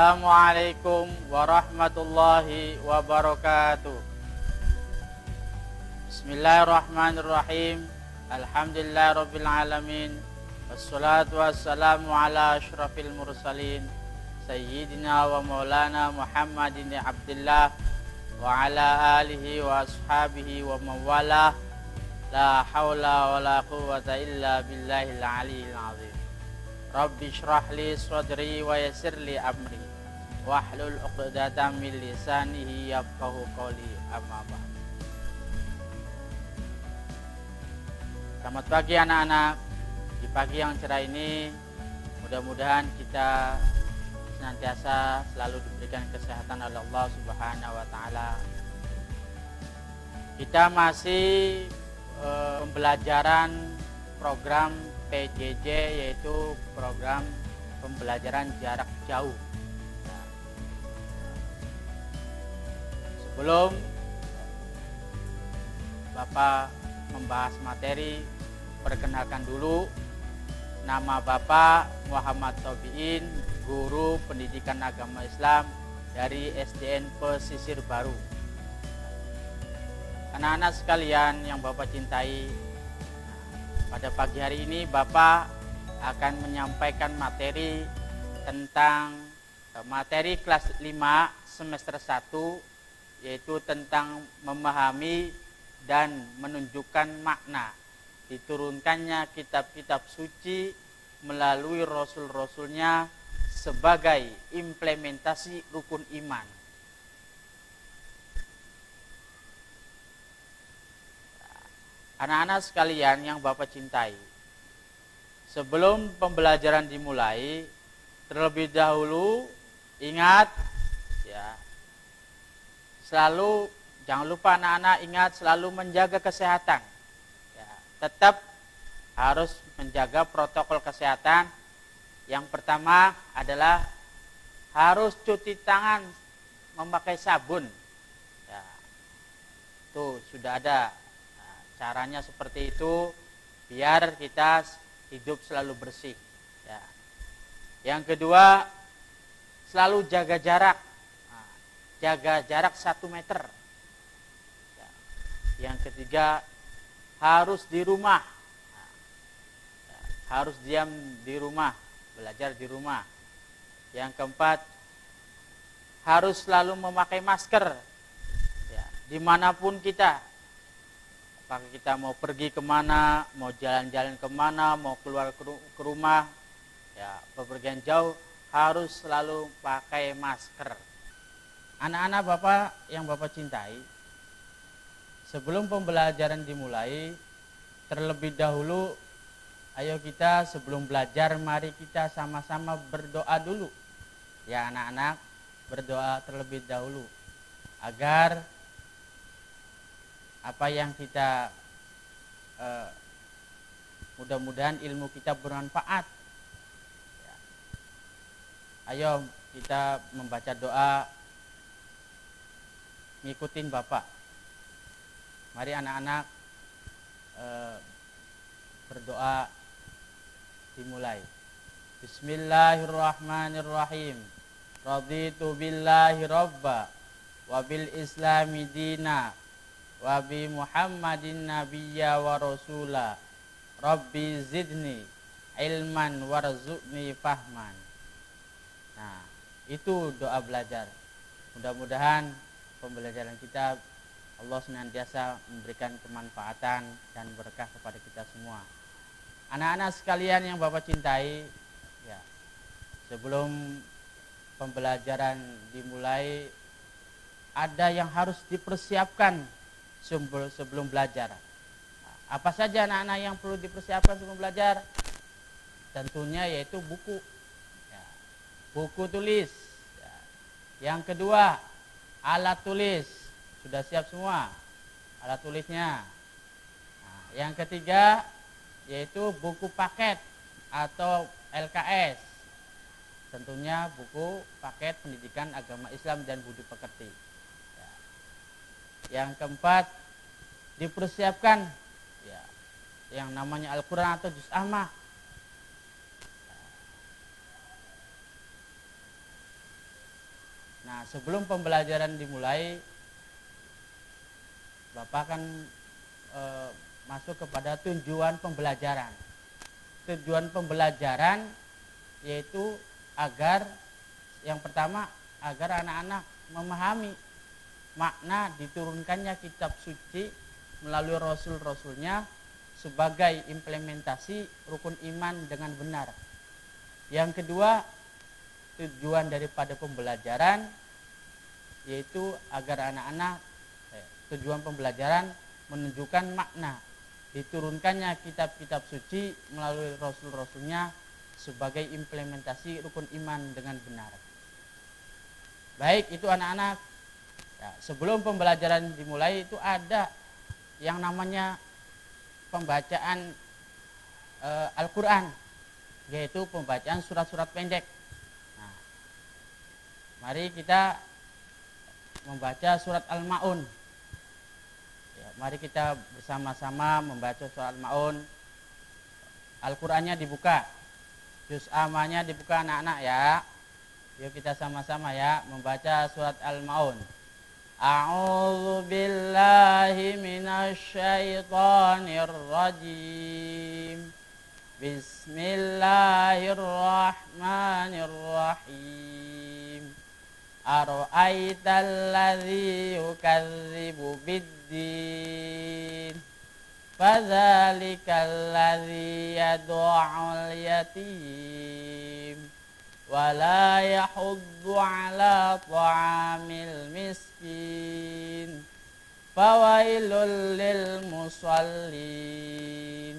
Assalamualaikum warahmatullahi wabarakatuh. Bismillahirrahmanirrahim. Alhamdulillahirabbil alamin. Wassalatu wassalamu ala asyrafil mursalin sayyidina wa maulana Muhammadin Abdillah wa ala alihi wa ashabihi wa mawalah. La haula wa la quwwata illa billahil aliyyil azim. Rabbi shrah li sadri wa yassir li amri wahlul 'uqdatam min lisanihi yafqahu qawli, amma ba'd. Selamat pagi anak-anak. Di pagi yang cerah ini mudah-mudahan kita senantiasa selalu diberikan kesehatan oleh Allah Subhanahu wa taala. Kita masih pembelajaran program PJJ, yaitu program pembelajaran jarak jauh. Sebelum Bapak membahas materi, perkenalkan dulu, nama Bapak Muhammad Tobiin, guru pendidikan agama Islam dari SDN Pesisir Baru. Anak-anak sekalian yang Bapak cintai, pada pagi hari ini Bapak akan menyampaikan materi tentang materi kelas 5 semester 1, yaitu tentang memahami dan menunjukkan makna diturunkannya kitab-kitab suci melalui rasul-rasulnya sebagai implementasi rukun iman. Anak-anak sekalian yang Bapak cintai, sebelum pembelajaran dimulai, terlebih dahulu ingat ya, selalu jangan lupa anak-anak ingat selalu menjaga kesehatan. Ya, tetap harus menjaga protokol kesehatan. Yang pertama adalah harus cuci tangan memakai sabun. Ya, itu sudah ada. Caranya seperti itu biar kita hidup selalu bersih. Ya. Yang kedua, selalu jaga jarak. Jaga jarak 1 meter. Ya. Yang ketiga, harus di rumah. Ya. Harus diam di rumah, belajar di rumah. Yang keempat, harus selalu memakai masker. Ya. Dimanapun kita. Apakah kita mau pergi kemana, mau jalan-jalan kemana, mau keluar ke rumah, ya bepergian jauh, harus selalu pakai masker. Anak-anak Bapak yang Bapak cintai, sebelum pembelajaran dimulai, terlebih dahulu, ayo kita sebelum belajar, mari kita sama-sama berdoa dulu. Ya anak-anak, berdoa terlebih dahulu, agar apa yang kita mudah-mudahan ilmu kita bermanfaat. Ya. Ayo kita membaca doa, ngikutin Bapak. Mari anak-anak berdoa dimulai. Bismillahirrahmanirrahim. Raditu billahi robba wa bil islami dina wa bi Muhammadin nabiyya wa rasula. Rabbi zidni ilman warzuqni fahman. Nah, itu doa belajar. Mudah-mudahan pembelajaran kita Allah senantiasa memberikan kemanfaatan dan berkah kepada kita semua. Anak-anak sekalian yang Bapak cintai, ya, sebelum pembelajaran dimulai, ada yang harus dipersiapkan sebelum belajar. Apa saja anak-anak yang perlu dipersiapkan sebelum belajar? Tentunya yaitu buku, ya, buku tulis. Ya. Yang kedua, alat tulis. Sudah siap semua alat tulisnya. Nah, yang ketiga yaitu buku paket atau LKS. Tentunya buku paket pendidikan agama Islam dan budi pekerti. Yang keempat, dipersiapkan ya, yang namanya Al-Quran atau Juz Ammah. sebelum pembelajaran dimulai, Bapak kan masuk kepada tujuan pembelajaran. Tujuan pembelajaran yaitu agar yang pertama agar anak-anak memahami makna diturunkannya kitab suci melalui rasul-rasulnya sebagai implementasi rukun iman dengan benar. Yang kedua, tujuan daripada pembelajaran yaitu agar anak-anak tujuan pembelajaran menunjukkan makna diturunkannya kitab-kitab suci melalui rasul-rasulnya sebagai implementasi rukun iman dengan benar. Baik, itu anak-anak. Ya, sebelum pembelajaran dimulai itu ada yang namanya pembacaan Al-Quran, yaitu pembacaan surat-surat pendek. Nah, mari kita membaca surat Al-Ma'un. Ya, mari kita bersama-sama membaca surat Al-Ma'un. Al-Qurannya dibuka, juz amanya dibuka anak-anak ya. Yuk kita sama-sama ya membaca surat Al-Ma'un. A'udzu billahi minasyaitonir rajim. Bismillahirrahmanirrahim. Ara'aital ladzi yukadzibu biddin. Fadzalikal ladzi yad'ul yatim. Wala yahuddu ala ta'amil miskin. Fawailul lil musallin.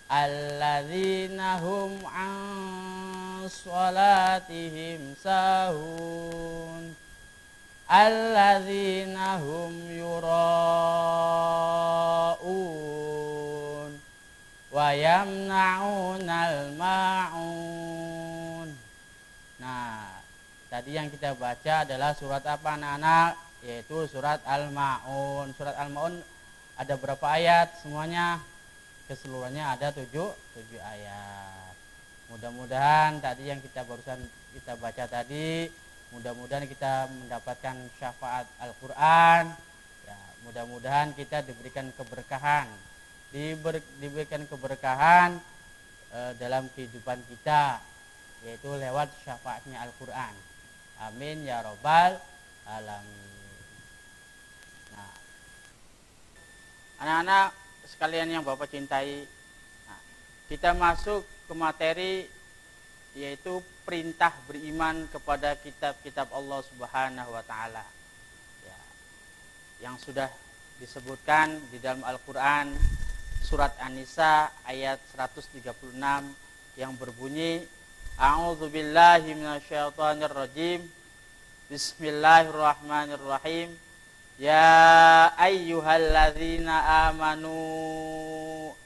Alladzina hum an salatihim sahun. Alladzina hum yura'un. Wa yamna'unal ma'un. Nah, tadi yang kita baca adalah surat apa anak-anak? Yaitu surat Al-Ma'un. Surat Al-Ma'un ada berapa ayat? Semuanya keseluruhannya ada 7 ayat. Mudah-mudahan tadi yang kita barusan kita baca tadi, mudah-mudahan kita mendapatkan syafaat Al-Quran. Ya, mudah-mudahan kita diberikan keberkahan, diberikan keberkahan dalam kehidupan kita, yaitu lewat syafaatnya Al-Quran. Amin ya robbal alamin. Nah, anak-anak sekalian yang Bapak cintai, nah, kita masuk ke materi yaitu perintah beriman kepada kitab-kitab Allah Subhanahu wa taala. Ya, yang sudah disebutkan di dalam Al-Qur'an surat An-Nisa ayat 136 yang berbunyi A'udzu billahi minasyaitonir rajim. Bismillahirrahmanirrahim. Ya ayyuhalladzina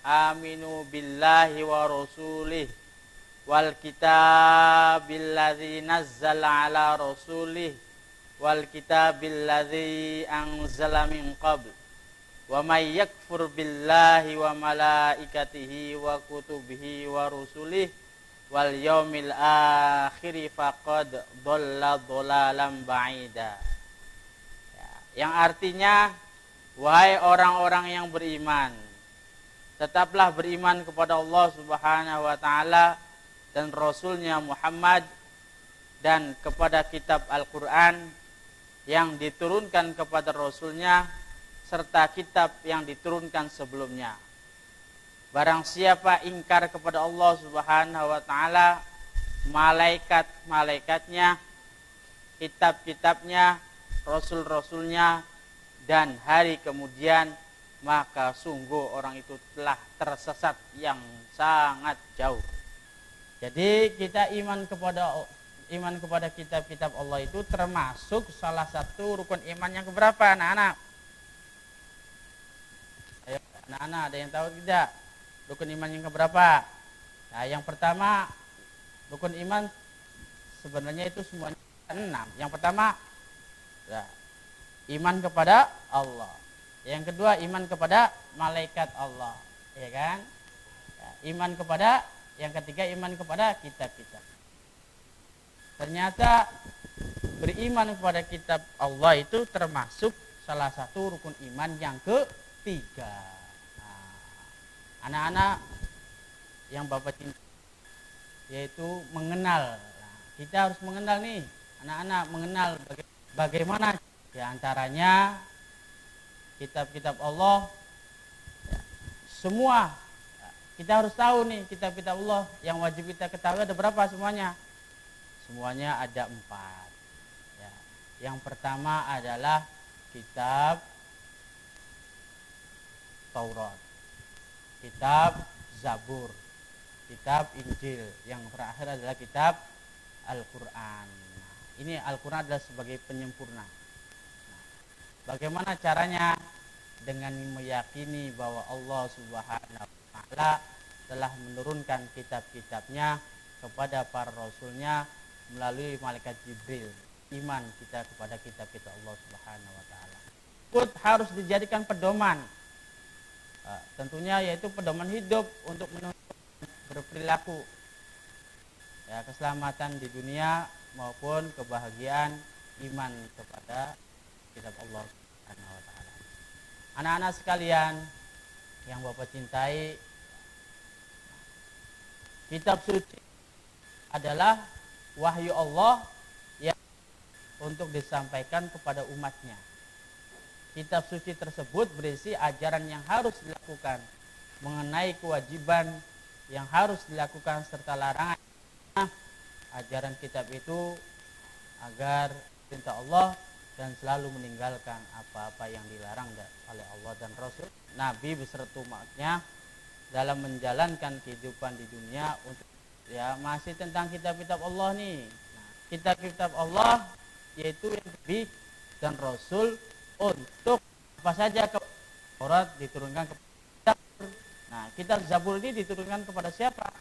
aminu billahi wa rasulih wal kitabil ladzi nazzala ala rasulih wal kitabil ladzi anzala min qabl wa may yakfur billahi wa malaikatihi wa kutubihi wa rusulih wal yaumil akhir faqad dhalla dhalalan ba'ida. Yang artinya, wahai orang-orang yang beriman, tetaplah beriman kepada Allah Subhanahu wa taala dan Rasulnya Muhammad dan kepada kitab Al-Quran yang diturunkan kepada Rasulnya serta kitab yang diturunkan sebelumnya. Barang siapa ingkar kepada Allah Subhanahu wa taala, malaikat-malaikatnya, kitab-kitabnya, rasul-rasulnya dan hari kemudian, maka sungguh orang itu telah tersesat yang sangat jauh. Jadi kita iman kepada kitab-kitab Allah itu termasuk salah satu rukun iman yang keberapa anak-anak? Ayo anak-anak, ada yang tahu tidak rukun iman yang keberapa? Nah, yang pertama rukun iman sebenarnya itu semuanya 6. Yang pertama ya, iman kepada Allah. Yang kedua iman kepada malaikat Allah, ya kan? Ya, iman kepada, yang ketiga iman kepada kitab-kitab. Ternyata beriman kepada kitab Allah itu termasuk salah satu rukun iman yang ketiga. Nah, anak-anak yang Bapak cinta, yaitu mengenal. Nah, kita harus mengenal nih, anak-anak mengenal bagaimana diantaranya kitab-kitab Allah. Semua kita harus tahu nih kitab-kitab Allah yang wajib kita ketahui ada berapa semuanya? Semuanya ada 4. Ya. Yang pertama adalah kitab Taurat, kitab Zabur, kitab Injil. Yang terakhir adalah kitab Al-Quran. Nah, ini Al-Quran adalah sebagai penyempurna. Nah, bagaimana caranya? Dengan meyakini bahwa Allah Subhanahu wa Ta'ala telah menurunkan kitab-kitabnya kepada para rasulnya melalui malaikat Jibril. Iman kita kepada kitab-kitab Allah Subhanahu wa Ta'ala harus dijadikan pedoman. Tentunya yaitu pedoman hidup untuk menuntut berperilaku ya, keselamatan di dunia maupun kebahagiaan iman kepada kitab Allah Subhanahu wa Ta'ala. Anak-anak sekalian yang Bapak cintai, kitab suci adalah wahyu Allah yang untuk disampaikan kepada umatnya. Kitab suci tersebut berisi ajaran yang harus dilakukan mengenai kewajiban yang harus dilakukan serta larangan. Ajaran kitab itu agar cinta Allah dan selalu meninggalkan apa-apa yang dilarang oleh Allah dan Rasul, Nabi beserta umatnya dalam menjalankan kehidupan di dunia. Untuk ya masih tentang kitab-kitab Allah nih. Nah, kitab-kitab Allah yaitu Nabi dan Rasul untuk apa saja? Taurat diturunkan kepada Zabur. Nah, kitab Zabur ini diturunkan kepada siapa?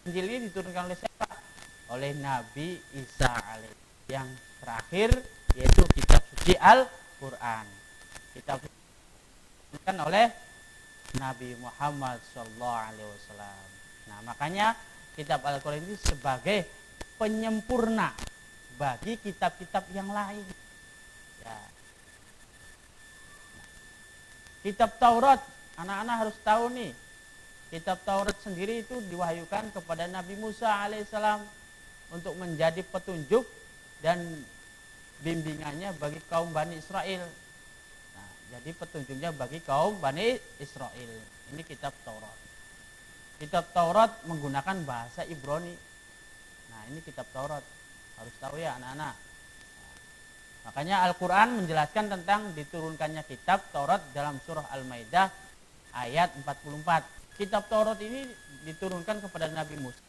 Injil ini diturunkan oleh siapa? Oleh Nabi Isa alaihi. Yang terakhir yaitu kitab suci Al-Quran. Kitab diturunkan oleh Nabi Muhammad SAW. Nah, makanya kitab Al-Quran ini sebagai penyempurna bagi kitab-kitab yang lain. Ya. Kitab Taurat, anak-anak harus tahu nih. Kitab Taurat sendiri itu diwahyukan kepada Nabi Musa alaihissalam untuk menjadi petunjuk dan bimbingannya bagi kaum Bani Israel. Nah, jadi petunjuknya bagi kaum Bani Israel. Ini kitab Taurat. Kitab Taurat menggunakan bahasa Ibrani. Nah, ini kitab Taurat. Harus tahu ya anak-anak. Nah, makanya Al-Quran menjelaskan tentang diturunkannya kitab Taurat dalam surah Al-Maidah ayat 44. Kitab Taurat ini diturunkan kepada Nabi Musa,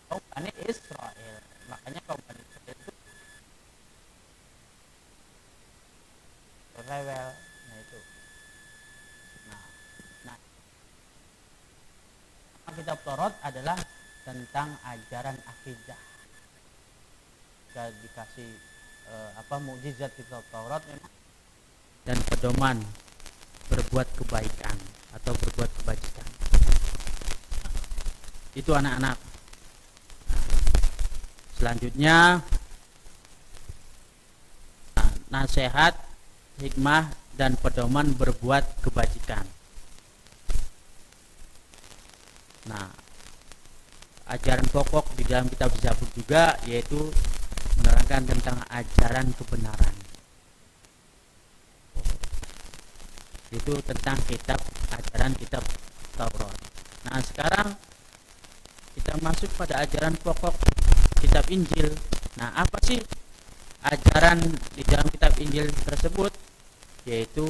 kaum Bani Israel. Makanya kaum Bani Israel itu rewel. Nah itu. Nah, kitab Taurat adalah tentang ajaran akidah. Kita dikasih mukjizat kitab Taurat memang dan pedoman berbuat kebaikan atau berbuat kebajikan. Itu anak-anak. Selanjutnya nasihat, hikmah dan pedoman berbuat kebajikan. Nah, ajaran pokok di dalam kitab Zabur juga yaitu menerangkan tentang ajaran kebenaran. Itu tentang ajaran kitab Taurat. Nah, sekarang kita masuk pada ajaran pokok kitab Injil. Nah, apa sih ajaran di dalam kitab Injil tersebut? Yaitu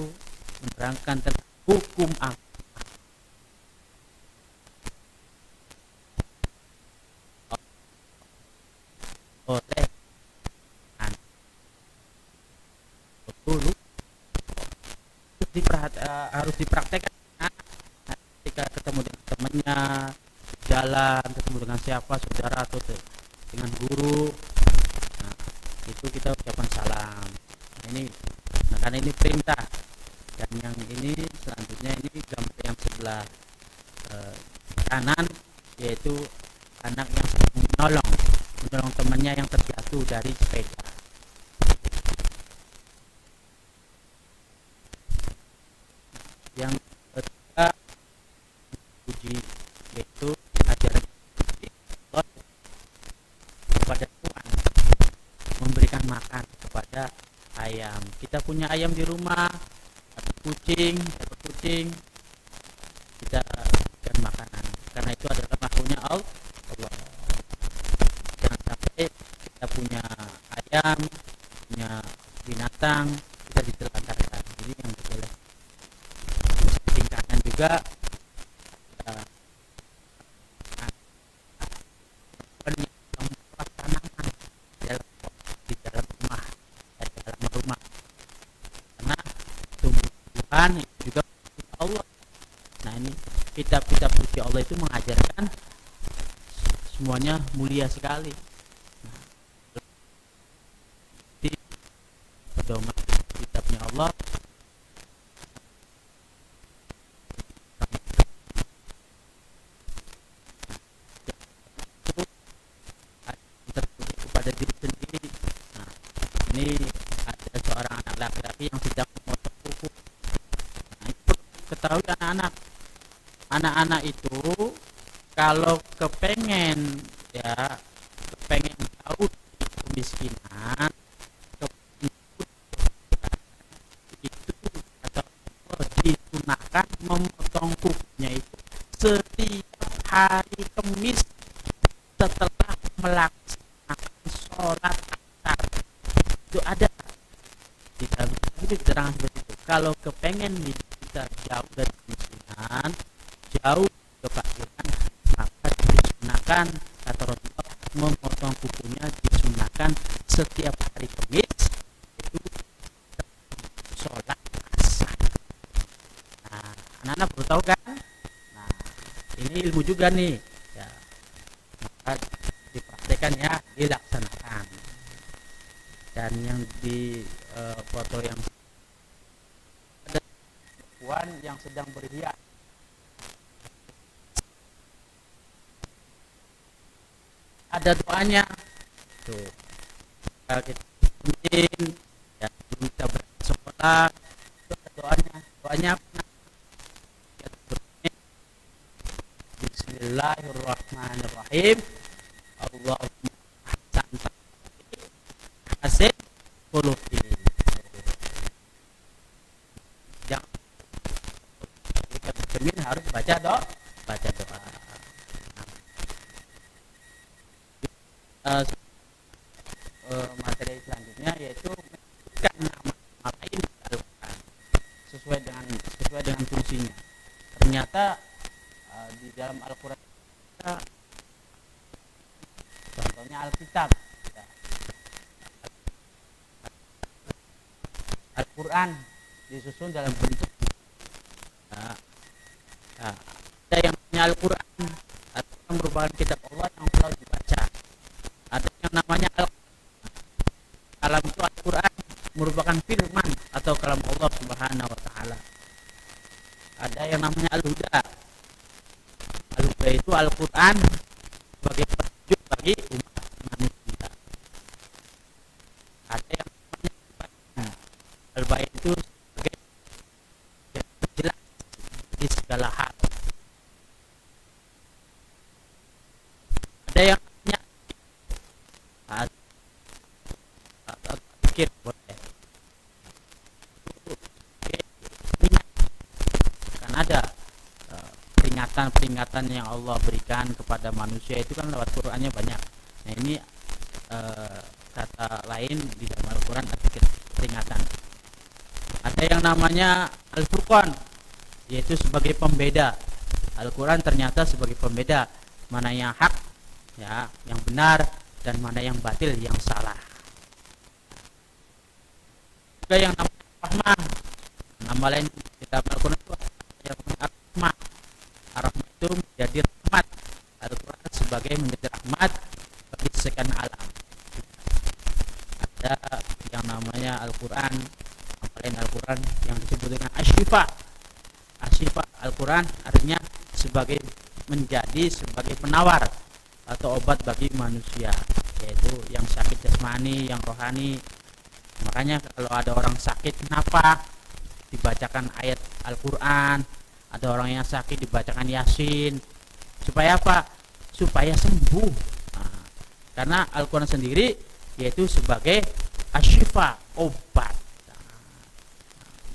menerangkan tentang hukum agama. Oleh dulu harus dipraktekkan ketika ketemu dengan temannya jalan, ketemu dengan siapa, saudara atau dengan guru. Nah, itu kita ucapkan salam. Nah, karena ini perintah. Dan yang ini selanjutnya ini gambar yang sebelah kanan yaitu anak yang sedang menolong. menolong temannya yang terjatuh dari sepeda. Yang ketiga puji, yaitu ajaran Allah kepada Tuhan, memberikan makan kepada ayam. Kita punya ayam di rumah atau kucing, kita berikan makanan karena itu adalah makhluknya Allah. Jangan sampai kita punya ayam, punya binatang kita ditelantarkan. Jadi yang boleh tingkatkan juga tanaman di dalam rumah, karena tumbuhan itu juga Allah. Nah, ini kitab-kitab suci Allah itu mengajarkan semuanya mulia sekali. Di pedoman kitabnya Allah kepada diri sendiri. Nah, ini ada seorang anak laki-laki yang sedang memotong kuku. Nah, itu ketahui anak-anak itu kalau kepengen jauh dari kemiskinan, itu atau disunahkan memotong kukunya itu setiap hari Kamis setelah melaksanakan sholat asar. Itu ada di dalam itu keterangan seperti itu. Kalau kepengen kita jauh dari kemiskinan, jauh kefakiran, maka disunahkan, kata Rasulullah, memotong kukunya disunahkan setiap hari Kamis, itu sholat asar. Nah, anak-anak perlu tahu kan? Nah, ini ilmu juga nih ya, maka dipraktekan ya, dilaksanakan. Dan yang di foto yang ada perempuan yang sedang berhias, ada doanya tuh. Kalau kita mungkin ya kita bersekolah itu ada doanya apa? Bismillahirrahmanirrahim. Allahumma hasan khuluqi. Jangan kita bercermin harus baca doa. Materi selanjutnya yaitu menyebutkan nama lain Al-Quran sesuai dengan fungsinya. Ternyata di dalam Al-Quran contohnya Alkitab ya. Al-Quran disusun dalam bentuk ada yang namanya Al-Quran merupakan kitab Allah yang selalu dibaca. Ada yang namanya kalam itu Al-Quran merupakan firman atau kalam Allah Subhanahu wa taala. Ada yang namanya Al-Huda. Al-Huda itu Al-Quran sebagai petunjuk bagi umat manusia. Ada yang namanya Al-Bayan itu sebagai jelas di segala hal. Ada yang namanya pikir boleh. Kan ada peringatan yang Allah berikan kepada manusia itu kan lewat Qur'annya banyak. Nah ini kata lain di dalam Al-Quran ada peringatan. Ada yang namanya Al-Furqan, yaitu sebagai pembeda. Al-Quran ternyata sebagai pembeda mana yang hak ya, yang benar, dan mana yang batil, yang salah. Juga yang namanya Rahmah, nama lain kita Al-Quran itu yang Ar-Rahmah. Ar-Rahmah itu menjadi rahmat. Al-Quran sebagai menjadi rahmat bagi sekian alam. Ada yang namanya Al-Quran, nama lain Al-Quran yang disebut dengan Asyifa. Asyifa Al-Quran artinya sebagai menjadi sebagai penawar atau obat bagi manusia. yaitu yang sakit jasmani, yang rohani. Makanya kalau ada orang sakit, kenapa dibacakan ayat Al-Quran? Ada orang yang sakit dibacakan Yasin. Supaya apa? Supaya sembuh. Nah, karena Al-Quran sendiri yaitu sebagai asyifa, obat. Nah,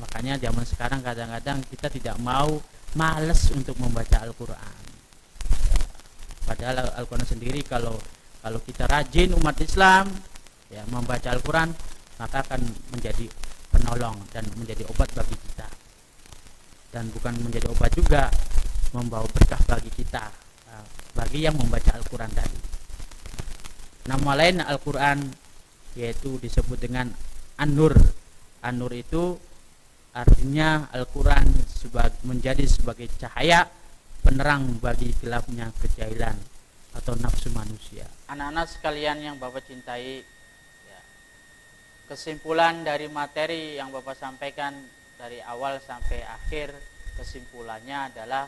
makanya zaman sekarang kadang-kadang kita tidak mau, males untuk membaca Al-Quran. Padahal Al-Quran sendiri kalau kita rajin umat Islam ya membaca Al-Quran, maka akan menjadi penolong dan menjadi obat bagi kita. Dan bukan menjadi obat juga, membawa berkah bagi kita, bagi yang membaca Al-Quran tadi. Nama lain Al-Quran yaitu disebut dengan An-Nur. An-Nur itu artinya Al-Quran menjadi sebagai cahaya penerang bagi gelapnya kejahilan atau nafsu manusia. Anak-anak sekalian yang Bapak cintai, ya, kesimpulan dari materi yang Bapak sampaikan dari awal sampai akhir, kesimpulannya adalah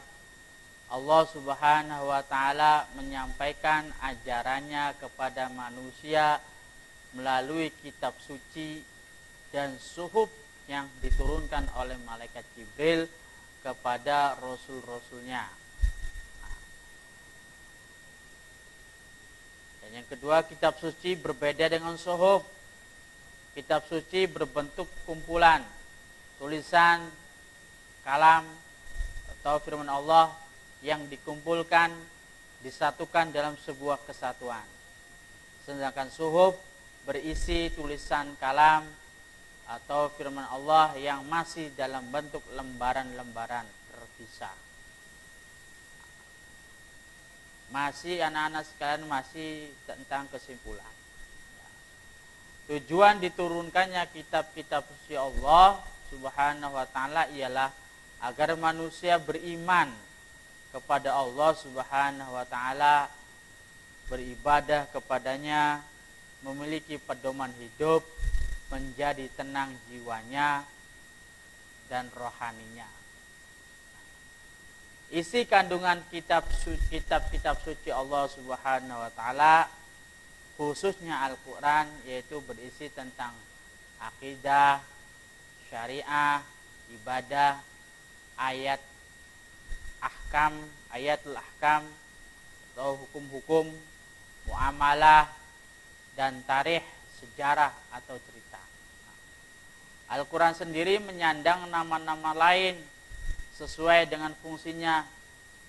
Allah Subhanahu wa Ta'ala menyampaikan ajarannya kepada manusia melalui kitab suci dan suhuf yang diturunkan oleh malaikat Jibril kepada rasul-rasulnya. Dan yang kedua, kitab suci berbeda dengan suhuf. Kitab suci berbentuk kumpulan, tulisan, kalam atau firman Allah yang dikumpulkan, disatukan dalam sebuah kesatuan. Sedangkan suhuf berisi tulisan kalam atau firman Allah yang masih dalam bentuk lembaran-lembaran terpisah. Masih anak-anak sekalian, masih tentang kesimpulan. Tujuan diturunkannya kitab-kitab suci Allah Subhanahu wa Ta'ala ialah agar manusia beriman kepada Allah Subhanahu wa Ta'ala, beribadah kepadanya, memiliki pedoman hidup, menjadi tenang jiwanya dan rohaninya. Isi kandungan kitab suci Allah Subhanahu wa Ta'ala, khususnya Al-Quran, yaitu berisi tentang akidah, syariah, ibadah, ayatul ahkam atau hukum-hukum, muamalah, dan tarikh, sejarah atau cerita. Al-Quran sendiri menyandang nama-nama lain sesuai dengan fungsinya,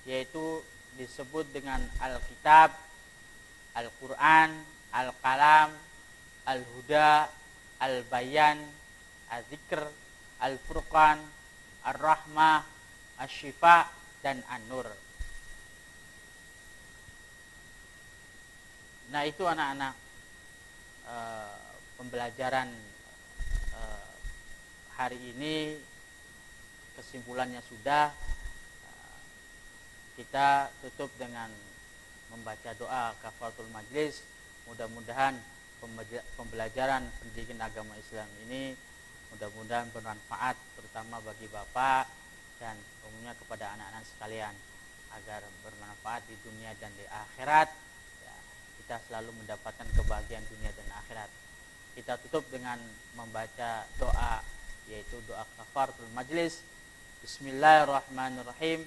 yaitu disebut dengan Al-Kitab, Al-Quran, Al-Kalam, Al-Huda, Al-Bayan, Al-Zikr, Al-Furqan, Ar-Rahmah, Asy-Syifa, dan An-Nur. Nah, itu anak-anak pembelajaran hari ini. Kesimpulannya sudah, kita tutup dengan membaca doa kafaratul majlis. Mudah-mudahan pembelajaran pendidikan agama Islam ini mudah-mudahan bermanfaat, terutama bagi Bapak dan umumnya kepada anak-anak sekalian, agar bermanfaat di dunia dan di akhirat. Ya, kita selalu mendapatkan kebahagiaan dunia dan akhirat. Kita tutup dengan membaca doa, yaitu doa kafaratul majlis. Bismillahirrahmanirrahim.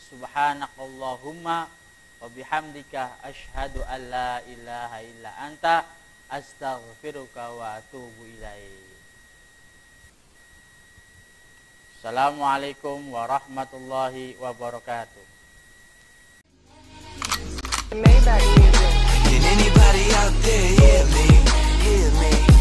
Subhanakallahumma wa bihamdika asyhadu an la ilaha illa anta astaghfiruka wa atubu ilaik. Assalamualaikum warahmatullahi wabarakatuh. Can anybody out there hear me? Hear me?